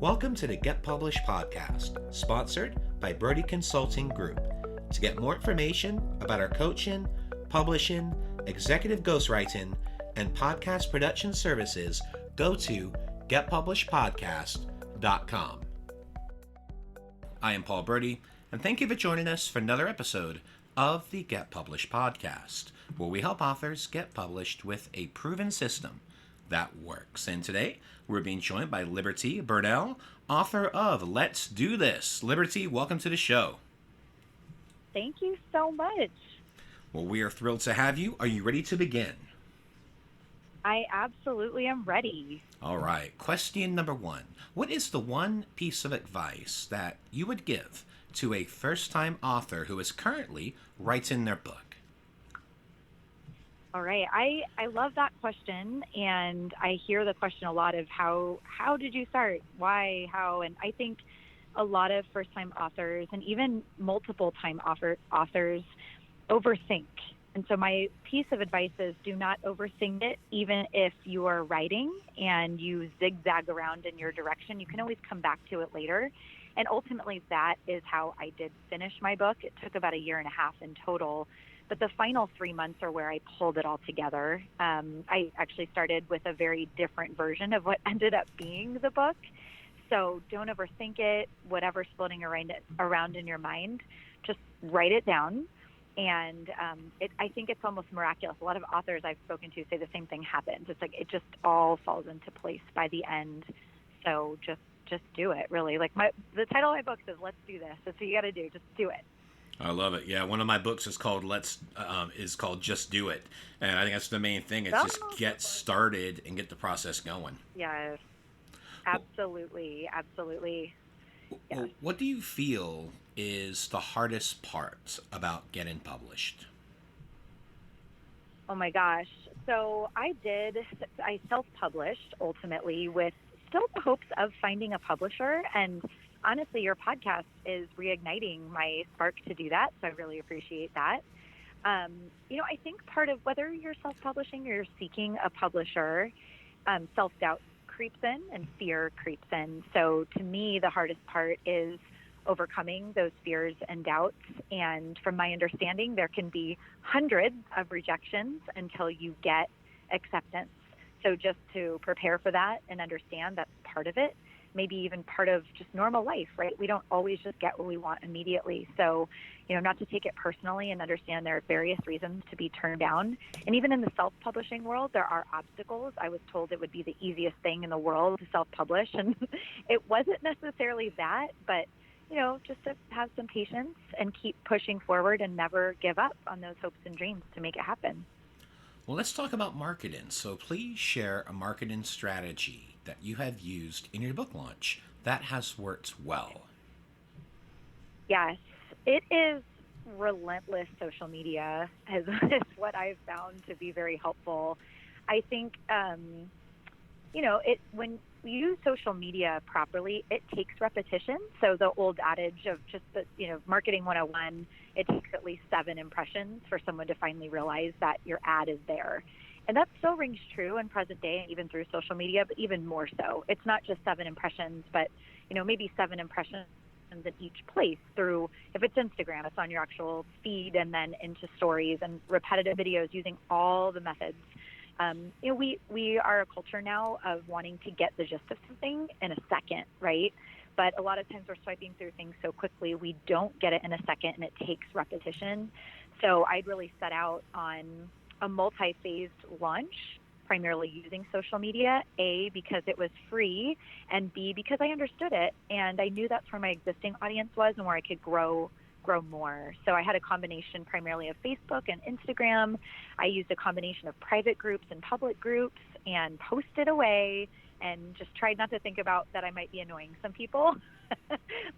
Welcome to the Get Published podcast, sponsored by Brodie Consulting Group. To get more information about our coaching, publishing, executive ghostwriting, and podcast production services, go to getpublishedpodcast.com. I am Paul Brodie, and thank you for joining us for another episode of the Get Published podcast, where we help authors get published with a proven system that works. And today, we're being joined by Liberty Bernal, author of Let's Do This. Liberty, welcome to the show. Thank you so much. Well, we are thrilled to have you. Are you ready to begin? I absolutely am ready. All right. Question number one. What is the one piece of advice that you would give to a first-time author who is currently writing their book? All right. I love that question, and I hear the question a lot of how did you start? Why? How? And I think a lot of first-time authors and even multiple-time authors overthink. And so my piece of advice is do not overthink it. Even if you are writing and you zigzag around in your direction, you can always come back to it later. And ultimately, that is how I did finish my book. It took about 1.5 years in total. But the final 3 months are where I pulled it all together. I actually started with a very different version of what ended up being the book. So don't overthink it. Whatever's floating around in your mind, just write it down. And I think it's almost miraculous. A lot of authors I've spoken to say the same thing happens. It's like it just all falls into place by the end. So just do it, really. Like the title of my book says, "Let's do this." That's what you got to do. Just do it. I love it. Yeah, one of my books is called Just Do It, and I think that's the main thing. It's just get started and get the process going. Yes, absolutely, absolutely. Yes. Well, what do you feel is the hardest part about getting published? Oh my gosh. So I self-published ultimately with still the hopes of finding a publisher, and honestly, your podcast is reigniting my spark to do that, so I really appreciate that. I think part of whether you're self-publishing or you're seeking a publisher, self-doubt creeps in and fear creeps in. So to me, the hardest part is overcoming those fears and doubts. And from my understanding, there can be hundreds of rejections until you get acceptance. So just to prepare for that and understand that's part of it, maybe even part of just normal life, right? We don't always just get what we want immediately. So, not to take it personally and understand there are various reasons to be turned down. And even in the self-publishing world, there are obstacles. I was told it would be the easiest thing in the world to self-publish, and it wasn't necessarily that, but, just to have some patience and keep pushing forward and never give up on those hopes and dreams to make it happen. Well, let's talk about marketing. So please share a marketing strategy that you have used in your book launch that has worked well. Yes, it is relentless social media is what I've found to be very helpful. I think, when you use social media properly, it takes repetition. So the old adage of just marketing 101, it takes at least 7 impressions for someone to finally realize that your ad is there. And that still rings true in present day and even through social media, but even more so. It's not just 7 impressions, but, maybe 7 impressions in each place through, if it's Instagram, it's on your actual feed and then into stories and repetitive videos using all the methods. We are a culture now of wanting to get the gist of something in a second, right? But a lot of times we're swiping through things so quickly, we don't get it in a second, and it takes repetition. So I'd really set out on a multi-phased launch, primarily using social media, A, because it was free, and B, because I understood it, and I knew that's where my existing audience was and where I could grow more. So I had a combination primarily of Facebook and Instagram. I used a combination of private groups and public groups and posted away and just tried not to think about that I might be annoying some people,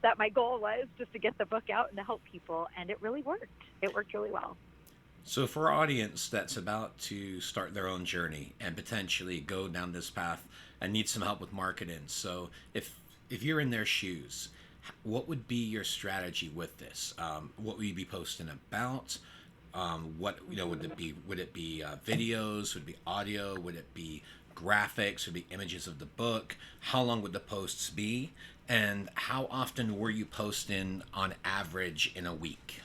that my goal was just to get the book out and to help people. And it really worked. It worked really well. So for our audience that's about to start their own journey and potentially go down this path and need some help with marketing, so if you're in their shoes, what would be your strategy with this? What would you be posting about? What would it be? Would it be videos? Would it be audio? Would it be graphics or the images of the book? How long would the posts be? And how often were you posting on average in a week?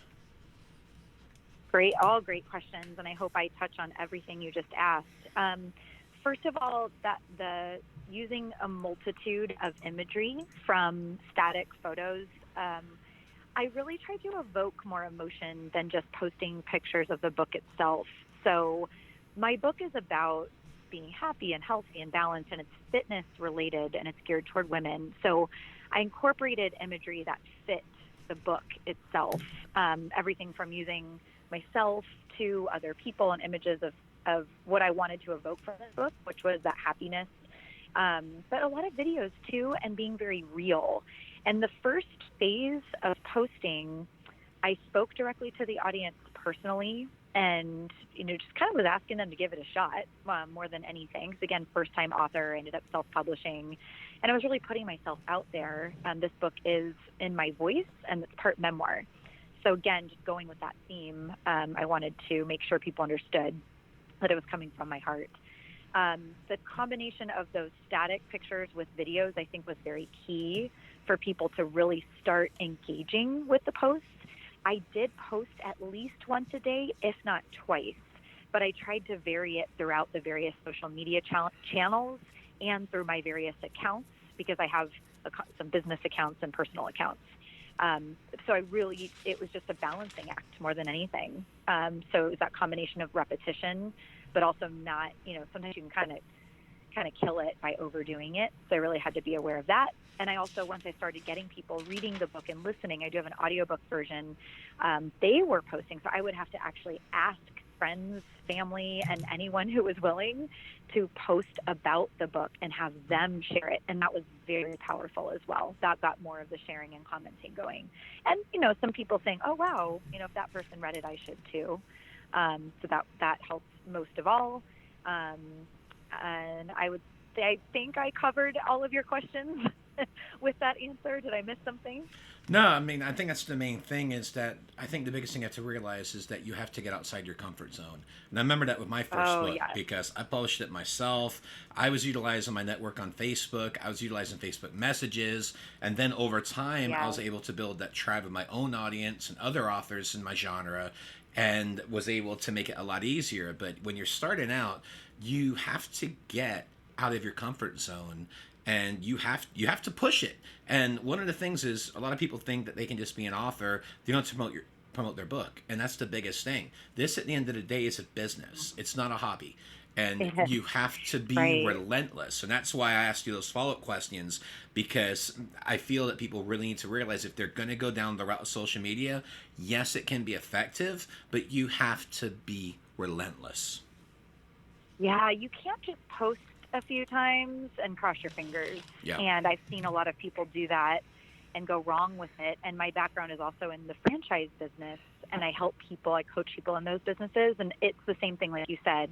Great, all great questions, and I hope I touch on everything you just asked. First of all, that the using a multitude of imagery from static photos, I really try to evoke more emotion than just posting pictures of the book itself. So my book is about being happy and healthy and balanced, and it's fitness related, and it's geared toward women. So I incorporated imagery that fit the book itself, everything from using myself to other people and images of what I wanted to evoke from this book, which was that happiness, but a lot of videos too, and being very real. And the first phase of posting, I spoke directly to the audience personally, and just kind of was asking them to give it a shot, more than anything. So again, first time author, ended up self-publishing, and I was really putting myself out there. This book is in my voice, and it's part memoir. So again, just going with that theme, I wanted to make sure people understood that it was coming from my heart. The combination of those static pictures with videos, I think, was very key for people to really start engaging with the posts. I did post at least once a day, if not twice, but I tried to vary it throughout the various social media channels and through my various accounts, because I have some business accounts and personal accounts. So it was just a balancing act more than anything. So it was that combination of repetition, but also not, sometimes you can kind of kill it by overdoing it. So I really had to be aware of that. And I also, once I started getting people reading the book and listening, I do have an audiobook version, they were posting. So I would have to actually ask friends, family, and anyone who was willing to post about the book and have them share it. And that was very powerful as well. That got more of the sharing and commenting going. And, some people saying, oh, wow, if that person read it, I should too. So that helps most of all. And I think I covered all of your questions with that answer. Did I miss something? No, I mean, I think that's the main thing, is that I think the biggest thing you have to realize is that you have to get outside your comfort zone. And I remember that with my first book, yes. because I published it myself. I was utilizing my network on Facebook. I was utilizing Facebook messages. And then over time, I was able to build that tribe of my own audience and other authors in my genre, and was able to make it a lot easier. But when you're starting out, you have to get out of your comfort zone, and you have to push it. And one of the things is, a lot of people think that they can just be an author. They don't promote their book, and that's the biggest thing. This, at the end of the day, is a business. It's not a hobby. And you have to be relentless. And that's why I asked you those follow-up questions, because I feel that people really need to realize, if they're going to go down the route of social media, yes, it can be effective, but you have to be relentless. Yeah, you can't just post a few times and cross your fingers. Yeah. And I've seen a lot of people do that and go wrong with it. And my background is also in the franchise business, and I help people, I coach people in those businesses. And it's the same thing, like you said,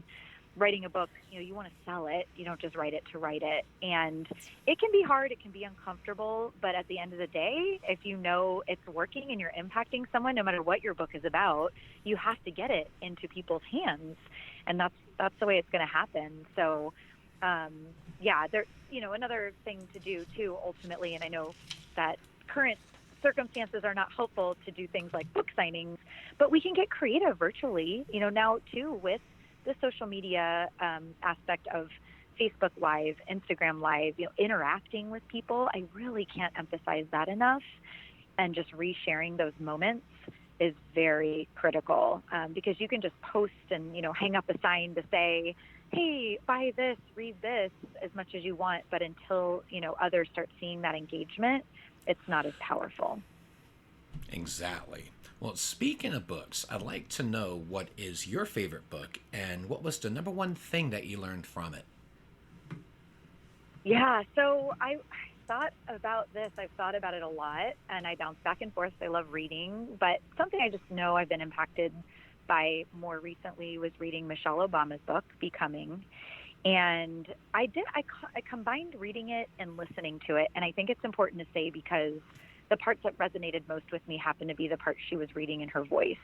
writing a book, you want to sell it. You don't just write it to write it. And it can be hard, it can be uncomfortable, but at the end of the day, if you know it's working and you're impacting someone, no matter what your book is about, you have to get it into people's hands. And that's the way it's going to happen. So there, another thing to do too, ultimately, and I know that current circumstances are not helpful to do things like book signings, but we can get creative virtually, now too, with the social media aspect of Facebook Live, Instagram Live, interacting with people. I really can't emphasize that enough. And just resharing those moments is very critical, because you can just post and, hang up a sign to say, hey, buy this, read this, as much as you want. But until, others start seeing that engagement, it's not as powerful. Exactly. Well, speaking of books, I'd like to know, what is your favorite book, and what was the number one thing that you learned from it? Yeah, so I thought about this. I've thought about it a lot, and I bounce back and forth. I love reading, but something I just know I've been impacted by more recently was reading Michelle Obama's book, Becoming. And I combined reading it and listening to it. And I think it's important to say, because the parts that resonated most with me happened to be the parts she was reading in her voice.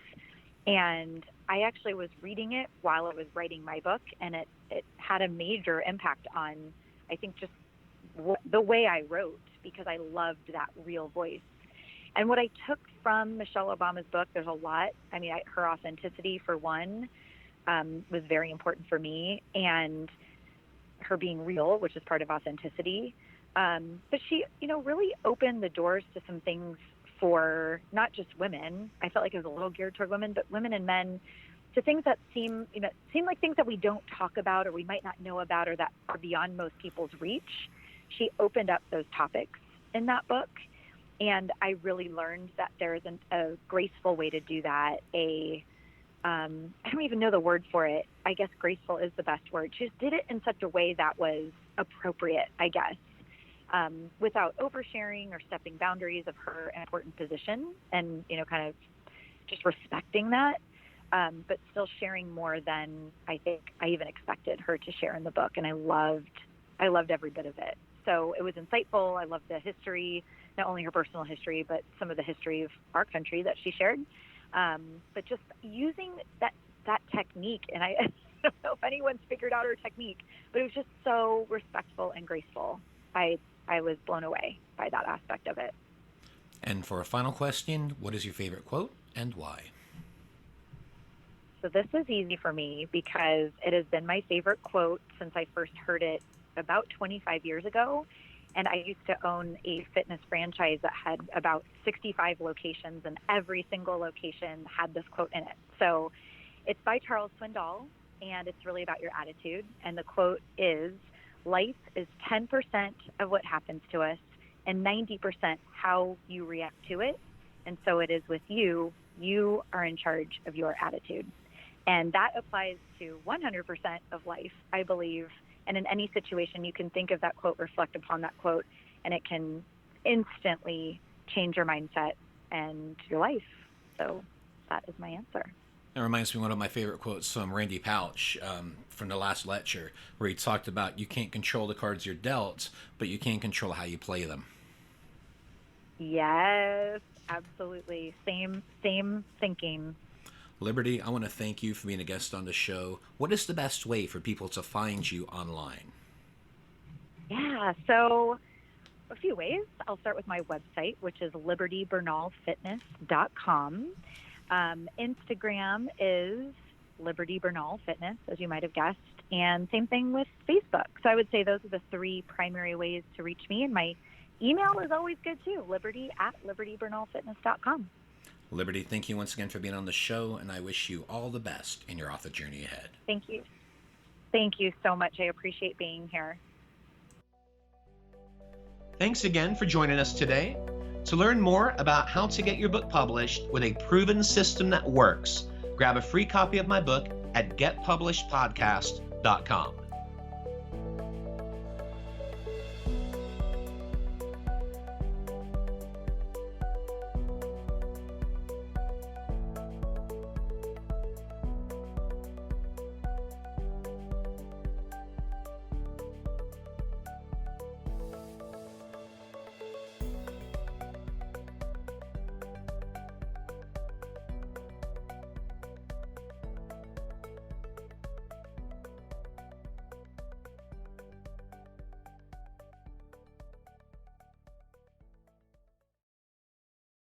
And I actually was reading it while I was writing my book, and it had a major impact on, I think, just the way I wrote, because I loved that real voice. And what I took from Michelle Obama's book, there's a lot. I mean, her authenticity, for one, was very important for me, and her being real, which is part of authenticity. But she, really opened the doors to some things for not just women. I felt like it was a little geared toward women, but women and men, to things that seem like things that we don't talk about, or we might not know about, or that are beyond most people's reach. She opened up those topics in that book. And I really learned that there isn't a graceful way to do that. I don't even know the word for it. I guess graceful is the best word. She just did it in such a way that was appropriate, I guess, without oversharing or stepping boundaries of her important position, and, kind of just respecting that, but still sharing more than I think I even expected her to share in the book. And I loved every bit of it. So it was insightful. I loved the history, not only her personal history, but some of the history of our country that she shared. But just using that technique, and I don't know if anyone's figured out her technique, but it was just so respectful and graceful. I was blown away by that aspect of it. And for a final question, what is your favorite quote and why? So this is easy for me because it has been my favorite quote since I first heard it about 25 years ago. And I used to own a fitness franchise that had about 65 locations, and every single location had this quote in it. So it's by Charles Swindoll, and it's really about your attitude. And the quote is, "Life is 10% of what happens to us and 90% how you react to it. And so it is with you. You are in charge of your attitude." And that applies to 100% of life, I believe. And in any situation, you can think of that quote, reflect upon that quote, and it can instantly change your mindset and your life. So that is my answer. That reminds me of one of my favorite quotes from Randy Pouch from the last lecture, where he talked about you can't control the cards you're dealt, but you can control how you play them. Yes, absolutely. Same thinking. Liberty, I want to thank you for being a guest on the show. What is the best way for people to find you online? Yeah, so a few ways. I'll start with my website, which is libertybernalfitness.com. Instagram is Liberty Bernal Fitness, as you might have guessed, and same thing with Facebook. So I would say those are the three primary ways to reach me, and my email is always good too, liberty@libertybernalfitness.com. Liberty, thank you once again for being on the show, and I wish you all the best in your author journey ahead. Thank you. Thank you so much. I appreciate being here. Thanks again for joining us today. To learn more about how to get your book published with a proven system that works, grab a free copy of my book at getpublishedpodcast.com.